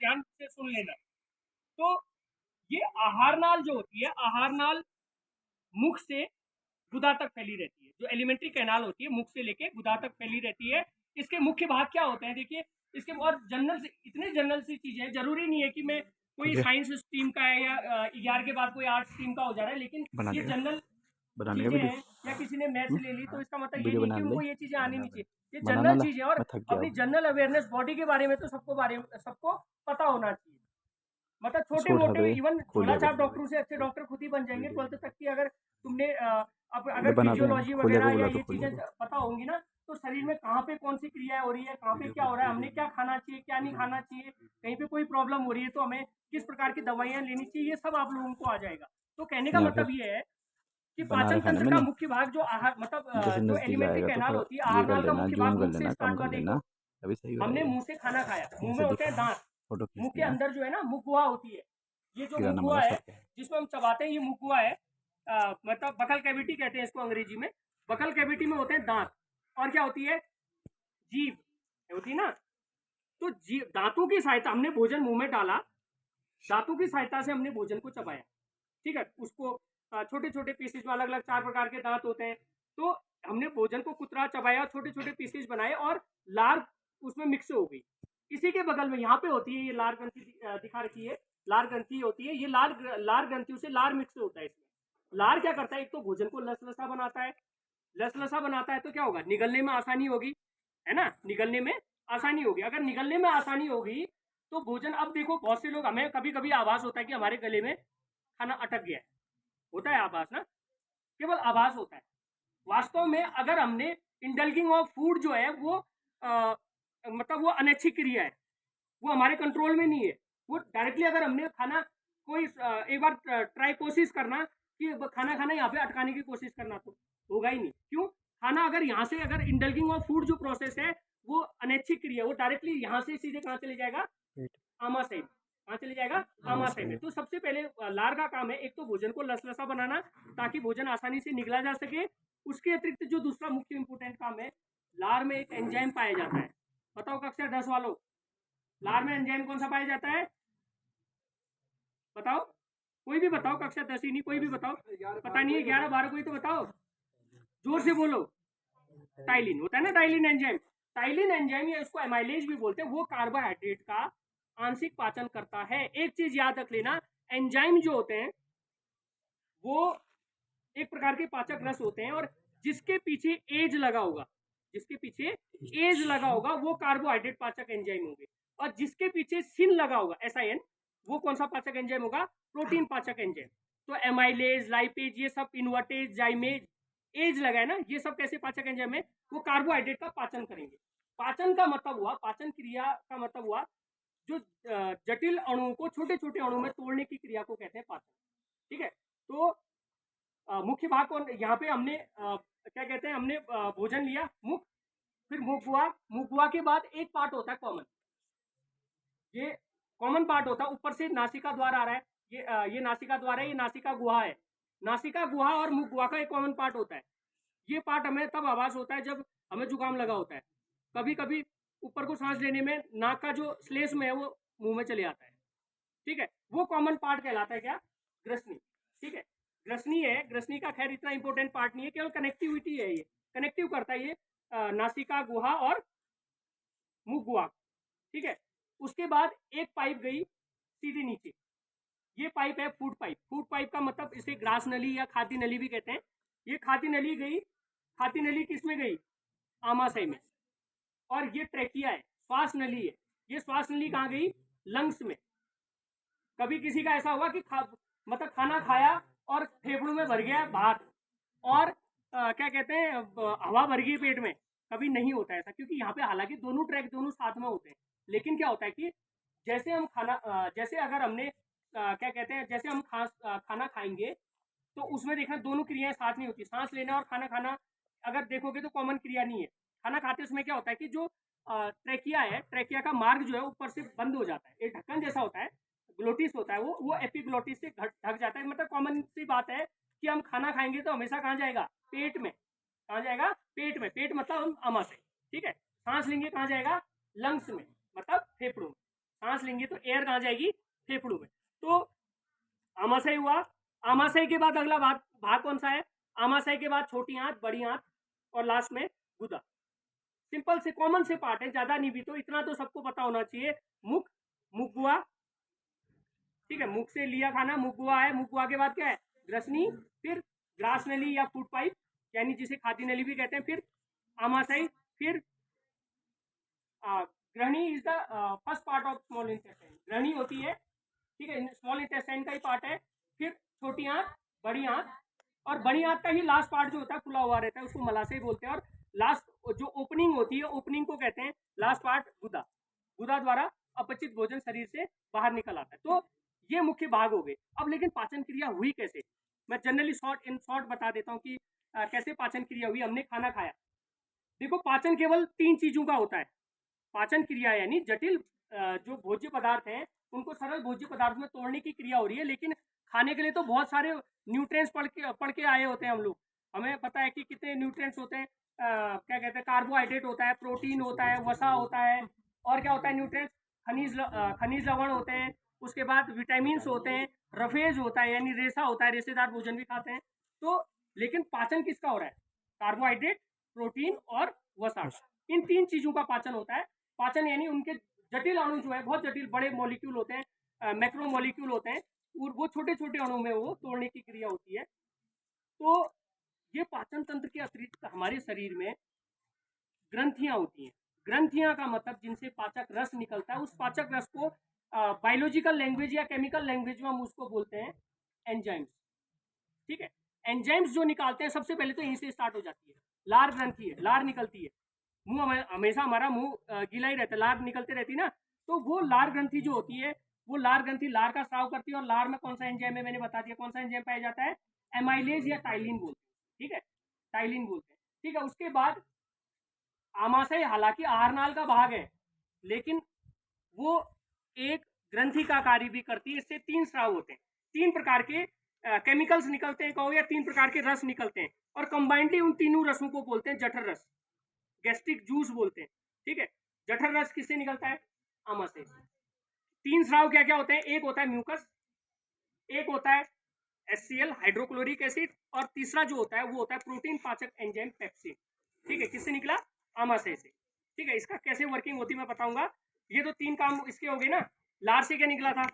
ध्यान से सुन लेना। तो ये आहार नाल जो होती है, आहार नाल मुख से गुदा तक फैली रहती है। जो एलिमेंट्री कैनाल होती है मुख से लेके गुदा तक फैली रहती है। इसके मुख्य भाग क्या होते हैं देखिए, इसके और जनरल से इतने जनरल सी चीजें हैं, जरूरी नहीं है कि मैं कोई साइंस स्ट्रीम का है या 11 के बाद कोई आर्ट्स स्ट्रीम का हो जा रहा है, लेकिन ये जनरल चीजें हैं। या किसी ने मैथ्स ले ली तो इसका मतलब ये नहीं कि उनको ये चीजें आनी नहीं चाहिए, ये जनरल चीजें। और अपनी जनरल अवेयरनेस बॉडी के बारे में तो सबको पता होना चाहिए। मतलब छोटे मोटे इवन झोला छाप डॉक्टरों से अच्छे डॉक्टर खुद ही बन जाएंगे 12th तक की। अगर तुमने अगर फिजियोलॉजी वगैरह या ये चीजें पता होंगी ना, तो शरीर में कहाँ पे कौन सी क्रियाएं हो रही है, कहाँ पे क्या हो रहा है, हमने क्या खाना चाहिए क्या नहीं खाना चाहिए, कहीं पे कोई प्रॉब्लम हो रही है तो हमें किस प्रकार की दवाइयां लेनी चाहिए, ये सब आप लोगों को आ जाएगा। तो कहने का मतलब ये है कि पाचन तंत्र का मुख्य भाग जो आहार मतलब जो एलिमेंट्री कैनाल होती है, आहार नाल का मुख्य भाग मुख से स्टार्ट हुआ। देखो हमने मुंह से खाना खाया, मुंह में होते हैं दांत, मुंह के अंदर जो है ना मुखगुहा होती है। ये जो मुखगुहा है जिसको हम चबाते हैं, ये मुखगुहा है, मतलब बकल कैविटी कहते हैं इसको अंग्रेजी में। बकल कैविटी में होते हैं दांत, और क्या होती है, जीभ होती है ना। तो जीभ, दांतों की सहायता, हमने भोजन मुंह में डाला, दांतों की सहायता से हमने भोजन को चबाया, ठीक है। उसको छोटे छोटे पीसेस में, अलग अलग 4 प्रकार के दांत होते हैं, तो हमने भोजन को कुतरा चबाया, छोटे छोटे पीसेस बनाए और लार उसमें मिक्स हो गई। इसी के बगल में यहाँ पे होती है, ये लार ग्रंथि दिखा रखी है, लार ग्रंथि होती है। ये लार ग्रंथियों से लार मिक्स होता है। इसमें लार क्या करता है, एक तो भोजन को लसलसा बनाता है, लसलसा बनाता है तो क्या होगा, निगलने में आसानी होगी, है ना, निगलने में आसानी होगी। अगर निगलने में आसानी होगी तो भोजन, अब देखो बहुत से लोग, हमें कभी कभी आभास होता है कि हमारे गले में खाना अटक गया है, होता है आभास ना, केवल आभास होता है। वास्तव में अगर हमने इंडल्जिंग ऑफ फूड जो है वो मतलब वो अनैच्छिक क्रिया है, वो हमारे कंट्रोल में नहीं है। वो डायरेक्टली अगर हमने खाना कोई एक बार ट्राई कोशिश करना कि खाना खाना यहाँ पे अटकाने की कोशिश करना, तो होगा ही नहीं। क्यों, खाना अगर यहाँ से, अगर इंडल्जिंग ऑफ फूड जो प्रोसेस है वो अनैच्छिक क्रिया, वो डायरेक्टली यहाँ से सीधे कहाँ चले जाएगा, आमाशय में। कहाँ चले जाएगा, आमाशय में। तो सबसे पहले लार का काम है एक तो भोजन को लसलसा बनाना ताकि भोजन आसानी से निगला जा सके। उसके अतिरिक्त जो दूसरा मुख्य इंपोर्टेंट काम है, लार में एक एंजाइम पाया जाता है। बताओ कक्षा 10 वालों, लार में एंजाइम कौन सा पाया जाता है, बताओ, कोई भी बताओ, कक्षा 10 ही नहीं, कोई भी बताओ, पता नहीं है, 11 12 कोई तो बताओ, जोर से बोलो। टाइलिन होता है ना, टाइलिन एंजाइम। टाइलिन एंजाइम या इसको एमाइलेज भी बोलते हैं, वो कार्बोहाइड्रेट का आंशिक पाचन करता है। एक चीज याद रख लेना, एंजाइम जो होते हैं वो एक प्रकार के पाचक रस होते हैं, और जिसके पीछे एज लगा होगा, जिसके पीछे एज लगा होगा वो कार्बोहाइड्रेट पाचक एंजाइम होंगे। और जिसके पीछे सिन लगा होगा, SIN, वो कौन सा पाचक एंजाइम होगा, प्रोटीन पाचक एंजाइम। तो एमाइलेज, लाइपेज, ये सब, इन्वर्टेज, जाइमेज, एज लगा है ना, ये सब कैसे पाचक एंजाइम है, वो कार्बोहाइड्रेट का पाचन करेंगे। पाचन का मतलब हुआ, पाचन क्रिया का मतलब हुआ जो जटिल अणुओं को छोटे छोटे अणुओं में तोड़ने की क्रिया को कहते हैं पाचन, ठीक है। तो मुख्य भाग को यहाँ पे हमने क्या कहते हैं, हमने भोजन लिया, मुख, फिर मुखगुहा, मुखगुहा के बाद एक पार्ट होता है कॉमन, ये कॉमन पार्ट होता है, ऊपर से नासिका द्वार आ रहा है, ये नासिका द्वार है, ये नासिका गुहा है। नासिका गुहा और मुखगुहा का एक कॉमन पार्ट होता है। ये पार्ट हमें तब आवाज होता है जब हमें जुकाम लगा होता है, कभी कभी ऊपर को सांस लेने में नाक का जो श्लेष्म में है वो मुंह में चले आता है, ठीक है। वो कॉमन पार्ट कहलाता है क्या, ग्रसनी, ठीक है। ग्रसनी है, ग्रसनी का खैर इतना इंपॉर्टेंट पार्ट नहीं है, केवल कनेक्टिविटी है, ये कनेक्टिव करता है ये नासिका गुहा और मुख गुहा, ठीक है। उसके बाद एक पाइप गई सीधे नीचे, ये पाइप है फूड पाइप। फूड पाइप का मतलब इसे ग्रास नली या खाद्य नली भी कहते हैं। ये खाद्य नली गई, खाद्य नली किस में गई, आमाशय में। और ये ट्रेकिया है, श्वास नली है, ये श्वास नली कहाँ गई, लंग्स में। कभी किसी का ऐसा हुआ कि मतलब खाना खाया और फेफड़ों में भर गया भात, और क्या कहते हैं हवा भर गई पेट में, कभी नहीं होता ऐसा, क्योंकि यहाँ पे हालांकि दोनों ट्रैक दोनों साथ में होते हैं। लेकिन क्या होता है कि जैसे हम खाना जैसे अगर हमने क्या कहते हैं, जैसे हम खाना खाएंगे तो उसमें देखना दोनों क्रियाएं साथ नहीं होती। सांस लेना और खाना खाना अगर देखोगे तो कॉमन क्रिया नहीं है। खाना खाते उसमें क्या होता है कि जो ट्रेकिया है, ट्रेकिया का मार्ग जो है ऊपर से बंद हो जाता है, एक ढक्कन जैसा होता है, ग्लोटिस होता है, वो एपिग्लोटिस से ढक जाता है। मतलब कॉमन सी बात है कि हम खाना खाएंगे तो हमेशा कहाँ जाएगा, पेट में। कहाँ जाएगा, पेट में। पेट मतलब हम आमाशय, ठीक है। सांस लेंगे कहाँ जाएगा, लंग्स में, मतलब फेफड़ों में। सांस लेंगे तो एयर कहाँ जाएगी, फेफड़ों में। तो आमाशय हुआ, आमाशय के बाद अगला भाग कौन सा है, आमाशय के बाद छोटी आंत, बड़ी आंत और लास्ट में गुदा। सिंपल से कॉमन से पार्ट है, ज्यादा नहीं भी, तो इतना तो सबको पता होना चाहिए। मुख, मुखगुआ, ठीक है, मुख से लिया खाना मुखगुआ है। मुखगुआ के बाद क्या है, ग्रसनी, फिर ग्रास नली या फूड पाइप यानी जिसे खाद्य नली भी कहते हैं, फिर आमाशय, फिर ग्रहणी is the first part of small intestine. ग्रहणी होती है, ठीक है, स्मॉल इंटेस्टाइन का ही पार्ट है। फिर छोटी आंत, बड़ी आंत, और बड़ी आंत का ही लास्ट पार्ट जो होता है खुला हुआ रहता है, उसको मलाशय बोलते हैं। और लास्ट जो ओपनिंग होती है, ओपनिंग को कहते हैं लास्ट पार्ट गुदा। गुदा द्वारा अपचित भोजन शरीर से बाहर निकल आता है। तो ये मुख्य भाग हो गए। अब लेकिन पाचन क्रिया हुई कैसे, मैं जनरली शॉर्ट बता देता हूँ कि कैसे पाचन क्रिया हुई। हमने खाना खाया, देखो पाचन केवल 3 चीजों का होता है। पाचन क्रिया यानी जटिल जो भोज्य पदार्थ हैं उनको सरल भोज्य पदार्थ में तोड़ने की क्रिया हो रही है। लेकिन खाने के लिए तो बहुत सारे न्यूट्रिएंट्स पढ़ के आए होते हैं हम लोग, हमें पता है कि कितने न्यूट्रिएंट्स होते हैं। क्या कहते हैं, कार्बोहाइड्रेट होता है, प्रोटीन होता है, वसा होता है, और क्या होता है न्यूट्रिएंट्स, खनिज लवण होते हैं, उसके बाद विटामिन होते हैं, रफेज होता है यानी रेशा होता है, रेशेदार भोजन भी खाते हैं। तो लेकिन पाचन किसका हो रहा है, कार्बोहाइड्रेट, प्रोटीन और वसा, इन 3 चीजों का पाचन होता है। पाचन यानी उनके जटिल अणु जो है, बहुत जटिल बड़े मॉलिक्यूल होते हैं, मैक्रो मॉलिक्यूल होते हैं, और वो छोटे छोटे अणु में वो तोड़ने की क्रिया होती है। तो ये पाचन तंत्र के अतिरिक्त हमारे शरीर में ग्रंथियां होती हैं। ग्रंथियां का मतलब जिनसे पाचक रस निकलता है, उस पाचक रस को बायोलॉजिकल लैंग्वेज या केमिकल लैंग्वेज में हम उसको बोलते हैं एंजाइम्स। ठीक है, एंजाइम्स जो निकालते हैं, सबसे पहले तो यहीं से स्टार्ट हो जाती है। लार ग्रंथि है, लार निकलती है, मुंह हमेशा हमारा मुंह गीला ही रहता है, लार निकलते रहती है ना। तो वो लार ग्रंथि जो होती है, वो लार ग्रंथि लार का स्राव करती है। और लार में कौन सा एंजाइम है, मैंने बता दिया कौन सा एंजाइम पाया जाता है, एमाइलेज या टाइलिन बोलते हैं। ठीक है, टाइलिन बोलते हैं। ठीक है, उसके बाद आमाशय हालांकि आहार नाल का भाग है, लेकिन वो एक ग्रंथि का कार्य भी करती है। इससे 3 स्राव होते हैं, 3 प्रकार के केमिकल्स निकलते हैं कहो, या 3 प्रकार के रस निकलते हैं, और कंबाइंडली उन तीनों रसों को बोलते हैं जठर रस, गैस्ट्रिक जूस बोलते हैं। ठीक है, जठर रस किससे निकलता है, आमाशय से। 3 स्राव क्या क्या होते हैं, एक होता है म्यूकस, एक होता है HCl हाइड्रोक्लोरिक एसिड, और तीसरा जो होता है वो होता है प्रोटीन पाचक एंजाइम पेप्सिन। ठीक है, किससे निकला, आमाशय से। ठीक है, इसका कैसे वर्किंग होती है मैं बताऊंगा। ये तो 3 काम इसके हो गए ना। लार से क्या निकला था,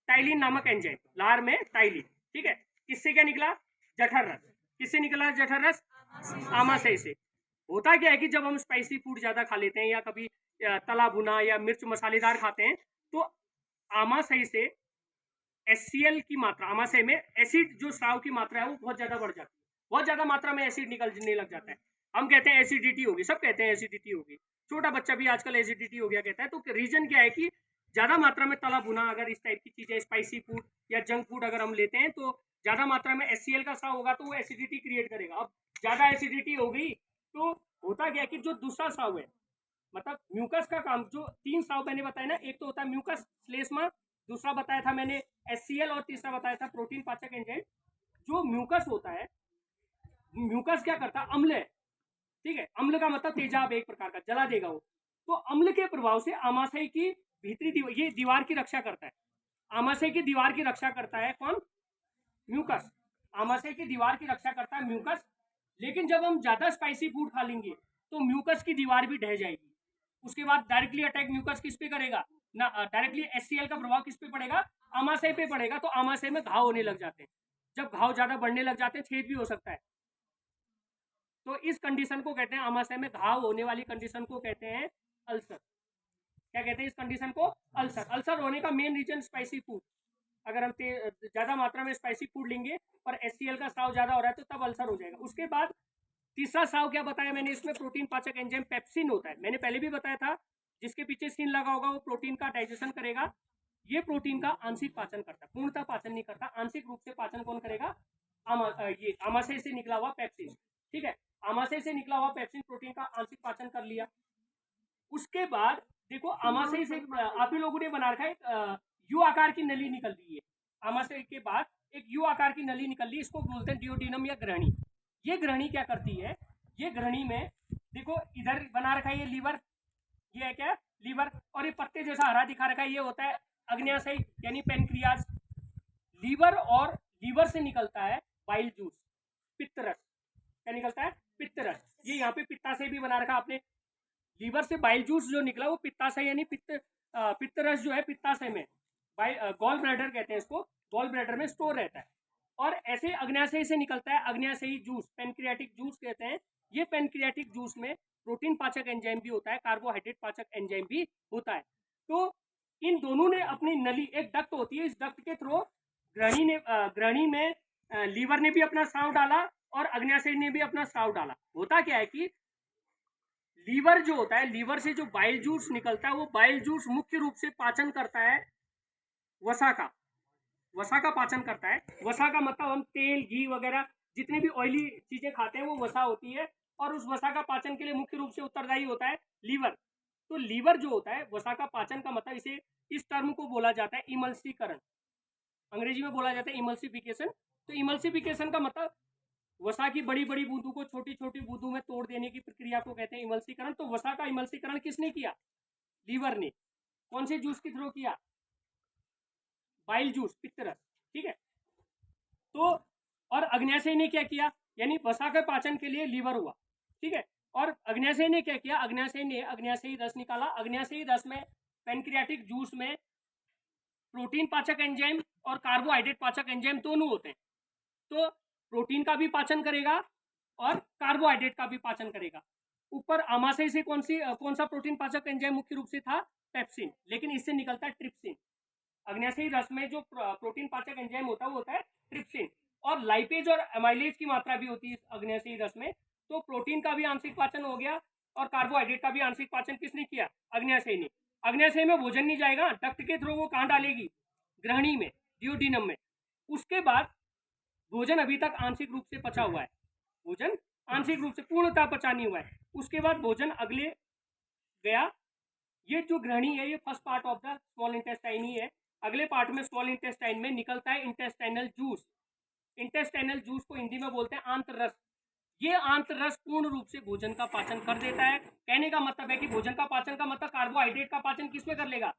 टाइलिन नामक एंजाइम, लार में टाइलिन। ठीक है, किससे क्या निकला, जठर रस। किससे निकला जठर रस, आमाशय से। होता क्या है कि जब हम स्पाइसी फूड ज्यादा खा लेते हैं, या कभी तला भुना या मिर्च मसालेदार खाते हैं, तो आमाशय से HCl की मात्रा, आमाशय में एसिड जो स्राव की मात्रा है वो बहुत ज्यादा बढ़ जाती है, बहुत ज्यादा मात्रा में एसिड निकलने लग जाता है। हम कहते हैं एसिडिटी होगी, सब कहते हैं एसिडिटी होगी, छोटा बच्चा भी आजकल एसिडिटी हो गया कहता है। तो रीजन क्या है कि ज्यादा मात्रा में तला भुना अगर इस टाइप की चीजें, स्पाइसी फूड या जंक फूड अगर हम लेते हैं, तो ज्यादा मात्रा में HCl का स्राव होगा, तो वो एसिडिटी क्रिएट करेगा। अब ज्यादा एसिडिटी हो गई तो होता क्या है कि जो दूसरा स्राव है, मतलब म्यूकस का काम, जो 3 स्राव मैंने बताया ना, एक तो होता है म्यूकस श्लेष्मा, दूसरा बताया था मैंने HCl, और तीसरा बताया था प्रोटीन पाचक एंजाइम। जो म्यूकस होता है, म्यूकस क्या करता है, अम्ल है। ठीक है, अम्ल का मतलब तेजाब, एक प्रकार का जला देगा वो। तो अम्ल के प्रभाव से आमाशय की भीतरी ये दीवार की रक्षा करता है। आमाशय की दीवार की रक्षा करता है कौन, म्यूकस। आमाशय की दीवार की रक्षा करता है म्यूकस। लेकिन जब हम ज्यादा स्पाइसी फूड खा लेंगे तो म्यूकस की दीवार भी ढह जाएगी। उसके बाद डायरेक्टली अटैक म्यूकस किस पे करेगा ना, डायरेक्टली HCl का प्रभाव किस पे पड़ेगा, आमाशय पे पड़ेगा। तो आमाशय में घाव होने लग जाते हैं। जब घाव ज्यादा बढ़ने लग जाते हैं, छेद भी हो सकता है। तो इस कंडीशन को कहते हैं, आमाशय में घाव होने वाली कंडीशन को कहते हैं अल्सर। क्या कहते हैं इस कंडीशन को, अल्सर। अल्सर होने का मेन रीजन स्पाइसी फूड, अगर हम ज्यादा मात्रा में स्पाइसी फूड लेंगे और HCl का स्राव ज्यादा हो रहा है तो तब अल्सर हो जाएगा। उसके बाद तीसरा स्राव क्या बताया मैंने, इसमें प्रोटीन पाचक एंजाइम पेप्सिन होता है। मैंने पहले भी बताया था, जिसके पीछे सिन लगा होगा वो प्रोटीन का डाइजेशन करेगा। ये प्रोटीन का आंशिक पाचन करता है, पूर्णतः पाचन नहीं करता। आंशिक रूप से पाचन कौन करेगा, ये आमाशय से निकला हुआ पेप्सिन। ठीक है, आमाशय से निकला हुआ पेप्सिन प्रोटीन का आंशिक पाचन कर लिया। उसके बाद देखो, आमाशय से आप ही लोगों ने बना रखा है, यू आकार की नली निकल रही है। आमाशय के बाद एक यू आकार की नली निकल रही है, इसको बोलते हैं डियोडिनम या ग्रहणी। ये ग्रहणी क्या करती है, ये ग्रहणी में देखो इधर बना रखा है ये लीवर, ये है क्या लीवर। और ये पत्ते जैसा हरा दिखा रखा है ये होता है अग्न्याशय यानी पेनक्रियाज। लीवर और लीवर से निकलता है बाइल जूस, पित्त रस। क्या निकलता है? पित्त रस। ये यहाँ पे पित्ताशय भी बना रखा आपने। लीवर से बाइल जूस जो निकला वो पित्ताशय यानी पित्त रस जो है पित्ताशय में, गॉल ब्लैडर कहते हैं इसको, गॉल ब्लैडर में स्टोर रहता है। और ऐसे अग्न्याशय से निकलता है अग्न्याशयी जूस, पेनक्रियाटिक जूस कहते हैं। ये पेनक्रियाटिक जूस में प्रोटीन पाचक एंजाइम भी होता है, कार्बोहाइड्रेट पाचक एंजाइम भी होता है। तो इन दोनों ने अपनी नली, एक डक्ट होती है, इस डक्ट के थ्रू ग्रहणी में लीवर ने भी अपना स्राव डाला और अग्न्याशय ने भी अपना स्राव डाला। होता क्या है कि लीवर जो होता है, लीवर से जो बाइल जूस निकलता है वो बाइल जूस मुख्य रूप से पाचन करता है वसा का, वसा का पाचन करता है। वसा का मतलब हम तेल घी वगैरह जितनी भी ऑयली चीजें खाते हैं वो वसा होती है, और उस वसा का पाचन के लिए मुख्य रूप से उत्तरदायी होता है लीवर। तो लीवर जो होता है वसा का पाचन का मतलब, इसे इस टर्म को बोला जाता है इमल्सीकरण, अंग्रेजी में बोला जाता है इमल्सिफिकेशन। तो इमल्सिफिकेशन का मतलब वसा की बड़ी बड़ी बूंदों को छोटी छोटी बूंदों में तोड़ देने की प्रक्रिया को कहते हैं इमल्सीकरण। तो वसा का इमल्सीकरण किसने किया? लीवर ने। कौन से जूस के थ्रू किया? बाइल जूस, पित्त रस। ठीक है। तो और अग्न्याशय ने क्या किया? यानी वसा के पाचन के लिए लीवर हुआ। ठीक है। और अग्न्याशय ने क्या किया? अग्न्याशय ने अग्न्याशयी रस निकाला। अग्न्याशयी रस में, पेनक्रियाटिक जूस में प्रोटीन पाचक एंजाइम और कार्बोहाइड्रेट पाचक एंजाइम दोनों होते हैं। तो प्रोटीन का भी पाचन करेगा और कार्बोहाइड्रेट का भी पाचन करेगा। ऊपर आमाशय से कौन सा प्रोटीन पाचक एंजाइम मुख्य रूप से था? पेप्सिन, लेकिन इससे निकलता है ट्रिप्सिन। अग्न्याशयी रस में जो प्रोटीन पाचक एंजाइम होता है वो होता है ट्रिप्सिन। और लाइपेज और एमाइलेज की मात्रा भी होती है इस अग्न्याशयी रस में। तो प्रोटीन का भी आंशिक पाचन हो गया और कार्बोहाइड्रेट का भी आंशिक पाचन किसने किया? अग्न्याशय ने। अग्न्याशय में भोजन नहीं जाएगा, डक्ट के थ्रू वो कहाँ डालेगी? ग्रहणी में, डियोडिनम में। उसके बाद भोजन अभी तक आंशिक रूप से पचा हुआ है, भोजन आंशिक रूप से पूर्णतः पचा नहीं हुआ है। उसके बाद भोजन अगले गया। ये जो ग्रहणी है ये first part of the small intestine ही है। अगले पार्ट में स्मॉल इंटेस्टाइन में निकलता है इंटेस्टाइनल जूस। इंटेस्टाइनल जूस को हिंदी में बोलते हैं आंतररस। ये आंतररस पूर्ण रूप से भोजन का पाचन कर देता है। कहने का मतलब है कि भोजन का पाचन का मतलब कार्बोहाइड्रेट का पाचन किसमें कर लेगा?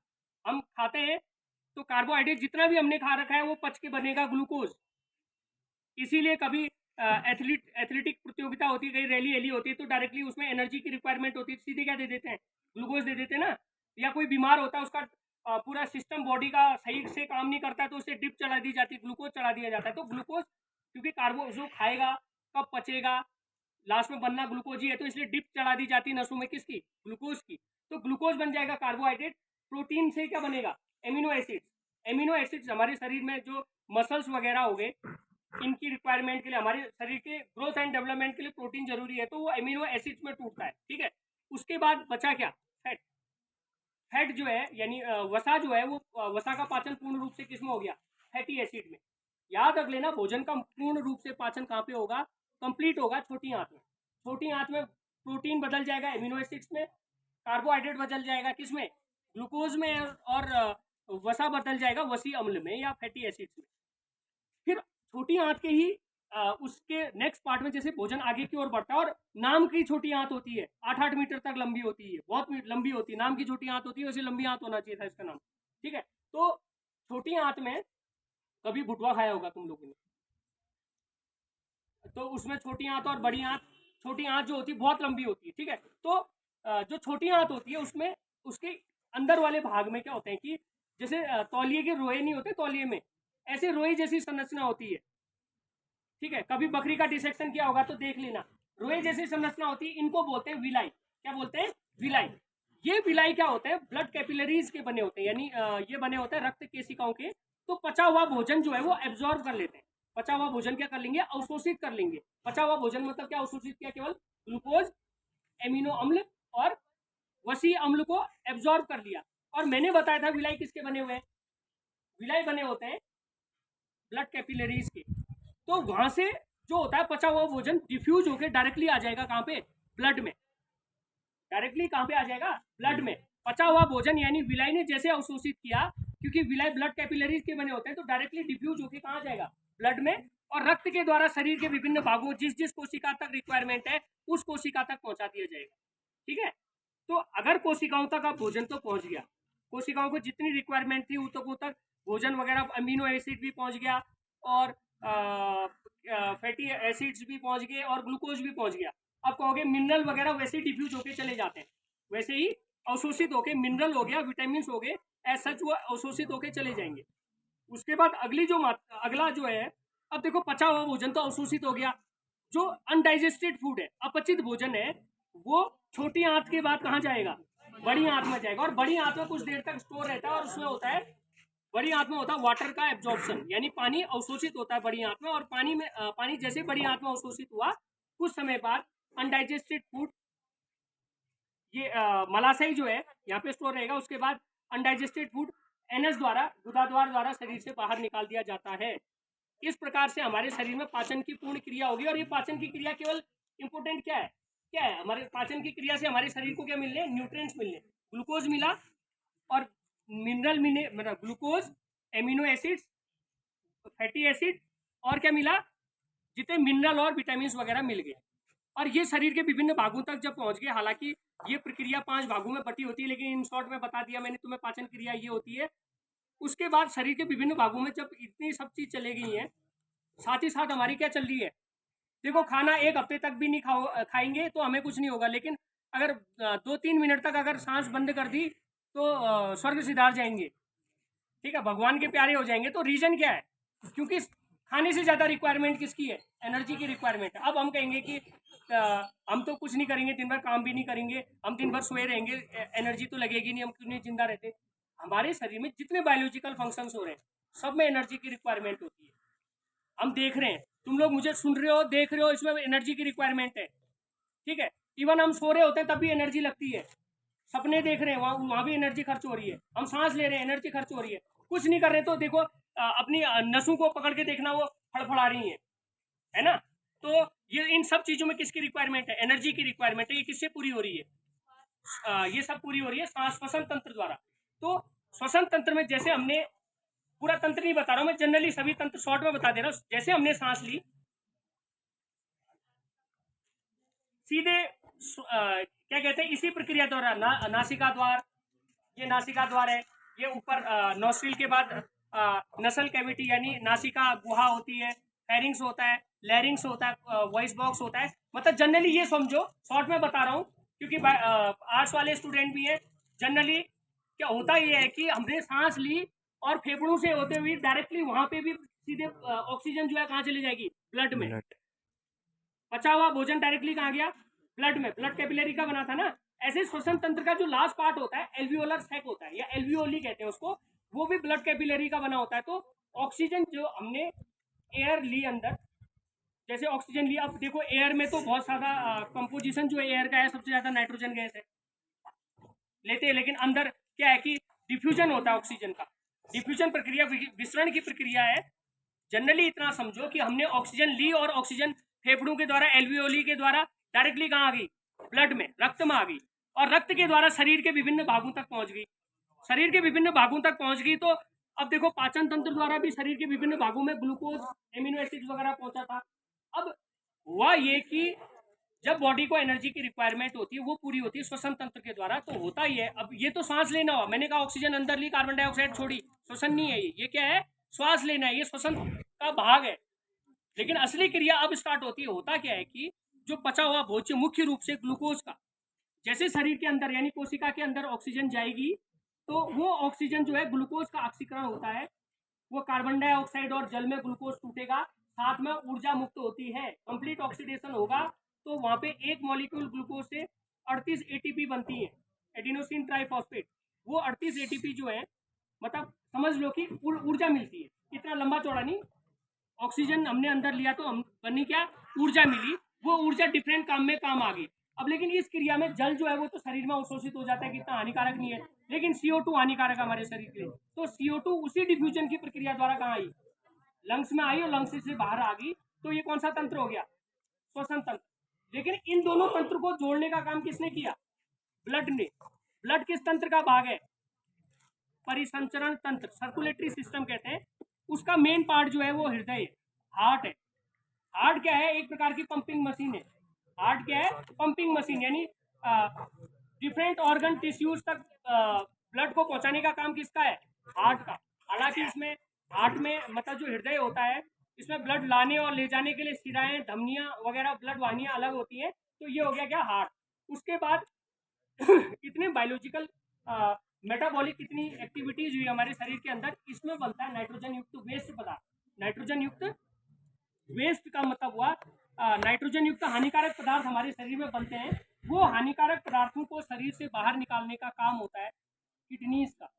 हम खाते हैं तो कार्बोहाइड्रेट जितना भी हमने खा रखा है वो पच के बनेगा ग्लूकोज। इसीलिए कभी एथलेटिक प्रतियोगिता होती है, कहीं रैली होती है तो डायरेक्टली उसमें एनर्जी की रिक्वायरमेंट होती है, सीधे क्या दे देते हैं? ग्लूकोज दे देते हैं ना। या कोई बीमार होता है, उसका पूरा सिस्टम बॉडी का सही से काम नहीं करता है तो उसे डिप चढ़ा दी जाती है, ग्लूकोज चढ़ा दिया जाता है। तो ग्लूकोज क्योंकि कार्बो जो खाएगा कब पचेगा, लास्ट में बनना ग्लूकोज ही है, तो इसलिए डिप चढ़ा दी जाती है नसों में, किसकी? ग्लूकोज की। तो ग्लूकोज बन जाएगा कार्बोहाइड्रेट। प्रोटीन से क्या बनेगा? Amino acids. एमिनो एसिड्स हमारे शरीर में जो मसल्स वगैरह हो गए, इनकी रिक्वायरमेंट के लिए, हमारे शरीर के ग्रोथ एंड डेवलपमेंट के लिए प्रोटीन जरूरी है, तो वो एमिनो एसिड्स में टूटता है। ठीक है। उसके बाद बचा क्या? फैट। फैट जो है यानी वसा जो है वो वसा का पाचन पूर्ण रूप से किसमें हो गया? फैटी एसिड में। याद रख लेना, भोजन का पूर्ण रूप से पाचन कहाँ पे होगा? कंप्लीट होगा छोटी आंत में। छोटी आंत में प्रोटीन बदल जाएगा एमिनो एसिड्स में, कार्बोहाइड्रेट बदल जाएगा किसमें? ग्लूकोज में, और वसा बदल जाएगा वसी अम्ल में या फैटी एसिड्स में। फिर छोटी आंत के ही उसके नेक्स्ट पार्ट में जैसे भोजन आगे की ओर बढ़ता है, और नाम की छोटी आंत होती है, 8-8 मीटर तक लंबी होती है, बहुत लंबी होती है, नाम की छोटी आंत होती है, वैसे लंबी आंत होना चाहिए था इसका नाम। ठीक है। तो छोटी आंत में कभी भुटवा खाया होगा तुम लोगों ने, तो उसमें छोटी आंत और बड़ी आंत, छोटी आंत जो होती है बहुत लंबी होती है। ठीक है। तो जो छोटी आंत होती है उसमें उसके अंदर वाले भाग में क्या होते हैं कि जैसे तौलिए के रोए नहीं होते, तौलिए में ऐसे रोए जैसी संरचना होती है। ठीक है। कभी बकरी का डिसेक्शन किया होगा तो देख लेना, रोए जैसी संरचना होती है, इनको बोलते हैं विलाई। क्या बोलते हैं? विलाई। ये विलाई क्या होते हैं? ब्लड कैपिलरीज के बने होते हैं, यानी ये बने होते हैं रक्त केशिकाओं के। तो पचा हुआ भोजन जो है वो एब्जॉर्ब कर लेते हैं। पचा हुआ भोजन क्या कर लेंगे? अवशोषित कर लेंगे। पचा हुआ भोजन मतलब क्या अवशोषित किया? केवल ग्लूकोज, एमिनो अम्ल और वसी अम्ल को एब्जॉर्ब कर लिया। और मैंने बताया था विलाई किसके बने हुए हैं? विलाई बने होते हैं ब्लड कैपिलरीज के। तो वहां से जो होता है पचा हुआ भोजन डिफ्यूज होकर डायरेक्टली आ जाएगा कहाँ पे? ब्लड में। डायरेक्टली कहाँ पे आ जाएगा? ब्लड में। पचा हुआ भोजन यानी विलाई ने जैसे अवशोषित किया, क्योंकि विलाई ब्लड कैपिलरीज के बने होते हैं, तो डायरेक्टली डिफ्यूज होकर कहाँ जाएगा? ब्लड में। और रक्त के द्वारा शरीर के विभिन्न भागों, जिस जिस कोशिका तक रिक्वायरमेंट है उस कोशिका तक पहुंचा दिया जाएगा। ठीक है। तो अगर कोशिकाओं तक अब भोजन तो पहुंच गया, कोशिकाओं को जितनी रिक्वायरमेंट थी वो तक भोजन वगैरह, अमीनो एसिड भी पहुंच गया और फैटी एसिड्स भी पहुंच गए और ग्लूकोज भी पहुंच गया। अब कहोगे मिनरल वगैरह वैसे ही डिफ्यूज होके चले जाते हैं, वैसे ही अवशोषित होके, मिनरल हो गया, विटामिन हो गए, एज सच वो अवशोषित होके चले जाएंगे। उसके बाद अगला जो है, अब देखो पचा हुआ भोजन तो अवशोषित हो गया, जो अनडाइजेस्टेड फूड है, अपचित भोजन है, वो छोटी आंत के बाद कहाँ जाएगा, बड़ी आंत में जाएगा, और बड़ी आंत में कुछ देर तक स्टोर रहता है, और उसमें होता है, बड़ी आंत में होता है वाटर का एब्जॉर्प्शन, यानी पानी अवशोषित होता है बड़ी आंत में, और पानी जैसे बड़ी आंत में अवशोषित हुआ, कुछ समय बाद अनडाइजेस्टेड फूड, ये मलाशय जो है यहाँ पे स्टोर रहेगा। उसके बाद अनडाइजेस्टेड फूड एनएस द्वारा, गुदाद्वार द्वारा शरीर से बाहर निकाल दिया जाता है। इस प्रकार से हमारे शरीर में पाचन की पूर्ण क्रिया होगी। और ये पाचन की क्रिया केवल इंपोर्टेंट क्या है, हमारे पाचन की क्रिया से हमारे शरीर को क्या मिलने, न्यूट्रिएंट्स मिलने, ग्लूकोज मिला और मिनरल मिले, मतलब glucose, amino acids, fatty acid, और क्या मिला, जितने मिनरल और विटामिन वगैरह मिल गए। और ये शरीर के विभिन्न भागों तक जब पहुंच गए, हालांकि ये प्रक्रिया 5 भागों में बटी होती है, लेकिन इन शॉर्ट में बता दिया मैंने तुम्हें, पाचन क्रिया ये होती है। उसके बाद शरीर के विभिन्न भागों में जब इतनी सब चीज चले गई हैं, साथ ही साथ हमारी क्या चल रही है, देखो खाना 1 हफ्ते तक भी नहीं खाएंगे तो हमें कुछ नहीं होगा, लेकिन अगर 2-3 मिनट तक अगर सांस बंद कर दी तो स्वर्ग सिधार जाएंगे, ठीक है, भगवान के प्यारे हो जाएंगे। तो रीजन क्या है, क्योंकि खाने से ज़्यादा रिक्वायरमेंट किसकी है, एनर्जी की रिक्वायरमेंट है। अब हम कहेंगे कि हम तो कुछ नहीं करेंगे, दिन भर काम भी नहीं करेंगे, हम दिन भर सोए रहेंगे, एनर्जी तो लगेगी नहीं, हम क्यों नहीं जिंदा रहते। हमारे शरीर में जितने बायोलॉजिकल फंक्शंस हो रहे हैं, सब में एनर्जी की रिक्वायरमेंट होती है। हम देख रहे हैं, तुम लोग मुझे सुन रहे हो, देख रहे हो, इसमें एनर्जी की रिक्वायरमेंट है, ठीक है। इवन हम सो रहे होते हैं तब भी एनर्जी लगती है, सपने देख रहे हैं, वहाँ भी एनर्जी खर्च हो रही है, हम सांस ले रहे हैं, एनर्जी खर्च हो रही है। कुछ नहीं कर रहे तो देखो अपनी नसों को पकड़ के देखना, वो फड़फड़ा रही है ना। तो ये इन सब चीजों में किसकी रिक्वायरमेंट है, एनर्जी की रिक्वायरमेंट है। ये किससे पूरी हो रही है, ये सब पूरी हो रही है श्वसन तंत्र द्वारा। तो श्वसन तंत्र में, जैसे हमने, पूरा तंत्र नहीं बता रहा हूं मैं, जनरली सभी तंत्र शॉर्ट में बता दे रहा हूं। जैसे हमने सांस ली, सीधे क्या कहते हैं, इसी प्रक्रिया द्वारा नासिका द्वार, ये नासिका द्वार है, ये ऊपर नोस्ट्रिल के बाद नसल कैविटी यानी नासिका गुहा होती है, फेरिंग्स होता है, लैरिंग्स होता है, वॉइस बॉक्स होता है। मतलब जनरली ये समझो, शॉर्ट में बता रहा हूँ क्योंकि आर्ट्स वाले स्टूडेंट भी हैं। जनरली क्या होता ये है कि हमने सांस ली और फेफड़ों से होते हुए डायरेक्टली वहां पे भी सीधे ऑक्सीजन जो है कहाँ चली जाएगी, ब्लड में। पचा हुआ भोजन डायरेक्टली कहाँ गया, ब्लड में, ब्लड कैपिलरी का बना था ना। ऐसे श्वसन तंत्र का जो लास्ट पार्ट होता है, एल्वियोलर सैक होता है या एल्वियोली कहते हैं उसको, वो भी ब्लड कैपिलरी का बना होता है। तो ऑक्सीजन जो हमने एयर ली अंदर, जैसे ऑक्सीजन लिया, अब देखो एयर में तो बहुत सारा कंपोजिशन जो है एयर का है, सबसे ज्यादा नाइट्रोजन गैस है लेते हैं, लेकिन अंदर क्या है कि डिफ्यूजन होता है ऑक्सीजन का। डिफ्यूजन प्रक्रिया विसरण की प्रक्रिया है। जनरली इतना समझो कि हमने ऑक्सीजन ली और ऑक्सीजन फेफड़ों के द्वारा, एल्वियोली के द्वारा डायरेक्टली कहाँ आ गई, ब्लड में, रक्त में आ गई, और रक्त के द्वारा शरीर के विभिन्न भागों तक पहुंच गई। शरीर के विभिन्न भागों तक पहुंच गई तो अब देखो पाचन तंत्र द्वारा भी शरीर के विभिन्न भागों में ग्लूकोज, एमिनो एसिड वगैरह पहुंचा था। अब हुआ ये कि जब बॉडी को एनर्जी की रिक्वायरमेंट होती है वो पूरी होती है श्वसन तंत्र के द्वारा। तो होता ही है, अब ये तो सांस लेना हो, मैंने कहा ऑक्सीजन अंदर ली, कार्बन डाइऑक्साइड छोड़ी, श्वसन नहीं है ये क्या है, श्वास लेना है, ये श्वसन का भाग है। लेकिन असली क्रिया अब स्टार्ट होती है। होता क्या है कि जो पचा हुआ भोज्य मुख्य रूप से ग्लूकोज का, जैसे शरीर के अंदर यानी कोशिका के अंदर ऑक्सीजन जाएगी तो वो ऑक्सीजन जो है ग्लूकोज का ऑक्सीकरण होता है, वो कार्बन डाइऑक्साइड और जल में ग्लूकोज टूटेगा, साथ में ऊर्जा मुक्त होती है, कंप्लीट ऑक्सीडेशन होगा। तो वहां पे एक मॉलिक्यूल ग्लूकोज से 38 एटीपी बनती है, एडिनोसिन ट्राइफॉस्फेट। वो 38 एटीपी जो है, मतलब समझ लो कि ऊर्जा मिलती है, इतना लंबा चौड़ा नहीं। ऑक्सीजन हमने अंदर लिया तो हम बनी क्या, ऊर्जा मिली, वो ऊर्जा डिफरेंट काम में काम आ गई। अब लेकिन इस क्रिया में जल जो है वो तो शरीर में अवशोषित हो जाता है, कितना हानिकारक नहीं है, लेकिन CO2 हानिकारक है हमारे शरीर के लिए। तो CO2 उसी डिफ्यूजन की प्रक्रिया द्वारा कहाँ आई, लंग्स में आई और लंग्स से बाहर आ गई। तो ये कौन सा तंत्र हो गया, श्वसन तंत्र। लेकिन इन दोनों तंत्र को जोड़ने का काम किसने किया, ब्लड ने। ब्लड किस तंत्र का भाग है, परिसंचरण तंत्र, सर्कुलेटरी सिस्टम कहते हैं। उसका मेन पार्ट जो है वो हृदय है, हार्ट है। हार्ट क्या है, एक प्रकार की पंपिंग मशीन है। हार्ट क्या है, पंपिंग मशीन, यानी डिफरेंट ऑर्गन टिश्यूज तक ब्लड को पहुंचाने का काम किसका है? हार्ट का। हालांकि इसमें हार्ट में मतलब जो हृदय होता है, इसमें ब्लड लाने और ले जाने के लिए शिराएं, धमनियां वगैरह ब्लड वाहिनियां अलग होती हैं। तो ये हो गया क्या? हार्ट। उसके बाद कितने बायोलॉजिकल मेटाबॉलिक कितनी एक्टिविटीज हुई हमारे शरीर के अंदर, इसमें बनता है नाइट्रोजन युक्त वेस्ट पदार्थ। नाइट्रोजन युक्त वेस्ट का मतलब हुआ नाइट्रोजन युक्त हानिकारक पदार्थ हमारे शरीर में बनते हैं। वो हानिकारक पदार्थों को शरीर से बाहर निकालने का काम होता है किडनीज का।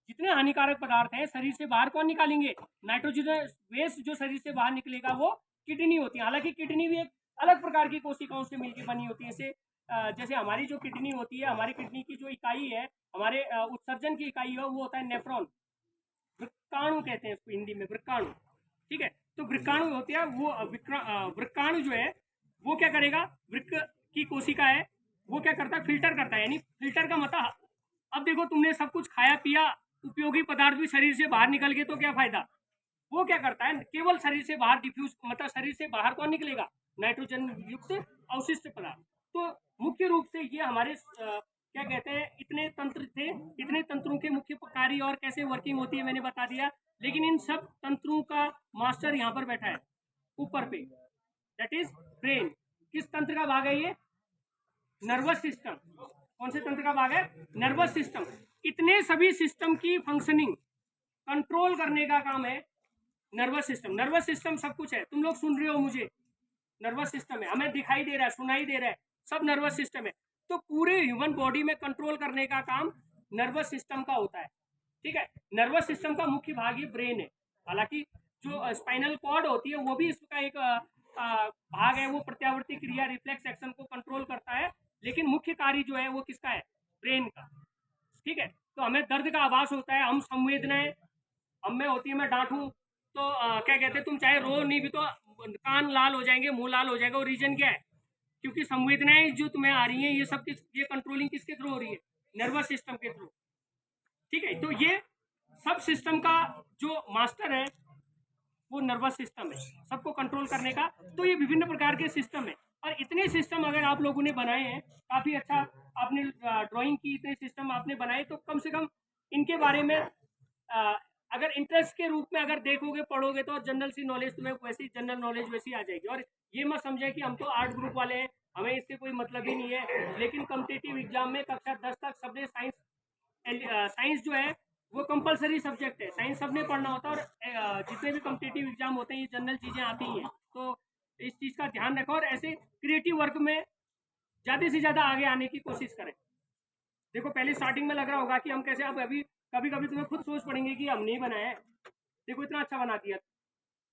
जितने हानिकारक पदार्थ हैं शरीर से बाहर कौन निकालेंगे? नाइट्रोजन वेस्ट जो शरीर से बाहर निकलेगा वो किडनी होती है। हालांकि किडनी भी एक अलग प्रकार की कोशिकाओं से मिलकर बनी होती है। जैसे हमारी जो किडनी होती है, हमारी किडनी की जो इकाई है, हमारे उत्सर्जन की इकाई है, वो होता है नेफ्रॉन। वृक्काणु कहते हैं इसको हिंदी में, वृक्काणु। ठीक है, तो वृक्काणु होते हैं वो। वृक्काणु जो है वो क्या करेगा? वृक्क की कोशिका है, वो क्या करता है? फिल्टर करता है। यानी फिल्टर का मतलब, अब देखो तुमने सब कुछ खाया पिया, उपयोगी पदार्थ भी शरीर से बाहर निकल गए तो क्या फायदा? वो क्या करता है? केवल शरीर से बाहर डिफ्यूज, मतलब शरीर से बाहर कौन निकलेगा? नाइट्रोजन युक्त अवशिष्ट पदार्थ। तो मुख्य रूप से ये हमारे क्या कहते हैं, इतने तंत्र थे। इतने तंत्रों के मुख्य कार्य और कैसे वर्किंग होती है मैंने बता दिया। लेकिन इन सब तंत्रों का मास्टर यहाँ पर बैठा है ऊपर पे, दैट इज ब्रेन। किस तंत्र का भाग है ये? Nervous system. कौन से तंत्र का भाग है? Nervous system. इतने सभी सिस्टम की फंक्शनिंग कंट्रोल करने का काम है नर्वस सिस्टम। नर्वस सिस्टम सब कुछ है, तुम लोग सुन रहे हो मुझे, नर्वस सिस्टम है, हमें दिखाई दे रहा है, सुनाई दे रहा है, सब नर्वस सिस्टम है। तो पूरे ह्यूमन बॉडी में कंट्रोल करने का काम नर्वस सिस्टम का होता है। ठीक है, नर्वस सिस्टम का मुख्य भाग ही ब्रेन है। हालांकि जो स्पाइनल कॉर्ड होती है वो भी इसका एक भाग है, वो प्रत्यावर्ती क्रिया रिफ्लेक्स एक्शन को कंट्रोल करता है। लेकिन मुख्य कार्य जो है वो किसका है? ब्रेन का। ठीक है, तो हमें दर्द का आभास होता है, हम संवेदनाएं हमें होती है, मैं डांटूं तो क्या कहते हैं, तुम चाहे रो नहीं भी तो कान लाल हो जाएंगे, मुंह लाल हो जाएगा। वो रीजन क्या है? क्योंकि संवेदनाएं जो तुम्हें आ रही हैं ये सब ये कंट्रोलिंग किसके थ्रू हो रही है? नर्वस सिस्टम के थ्रू। ठीक है, तो ये सब सिस्टम का जो मास्टर है वो नर्वस सिस्टम है, सबको कंट्रोल करने का। तो ये विभिन्न प्रकार के सिस्टम है, और इतने सिस्टम अगर आप लोगों ने बनाए हैं, काफ़ी अच्छा आपने ड्राइंग की, इतने सिस्टम आपने बनाए, तो कम से कम इनके बारे में अगर इंटरेस्ट के रूप में अगर देखोगे, पढ़ोगे, तो जनरल सी नॉलेज तुम्हें वैसी जनरल नॉलेज वैसी आ जाएगी। और ये मत समझे कि हम तो आर्ट ग्रुप वाले हैं, हमें इससे कोई मतलब ही नहीं है। लेकिन कॉम्पिटिटिव एग्जाम में कक्षा 10 तक सबने साइंस जो है वो कंपलसरी सब्जेक्ट है, साइंस सबने पढ़ना होता है। और जितने भी कॉम्पिटिटिव एग्जाम होते हैं ये जनरल चीज़ें आती ही हैं। तो इस चीज़ का ध्यान रखो और ऐसे क्रिएटिव वर्क में ज़्यादा से ज़्यादा आगे आने की कोशिश करें। देखो पहले स्टार्टिंग में लग रहा होगा कि हम कैसे, अब अभी कभी कभी तुम्हें खुद सोच पड़ेंगे कि हमने ही बनाया है, देखो इतना अच्छा बना दिया।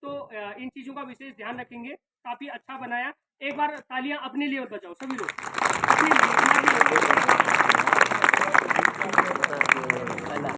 तो इन चीज़ों का विशेष ध्यान रखेंगे। काफ़ी अच्छा बनाया। एक बार तालियां अपने लिए बजाओ सभी लोग, अपने लिए।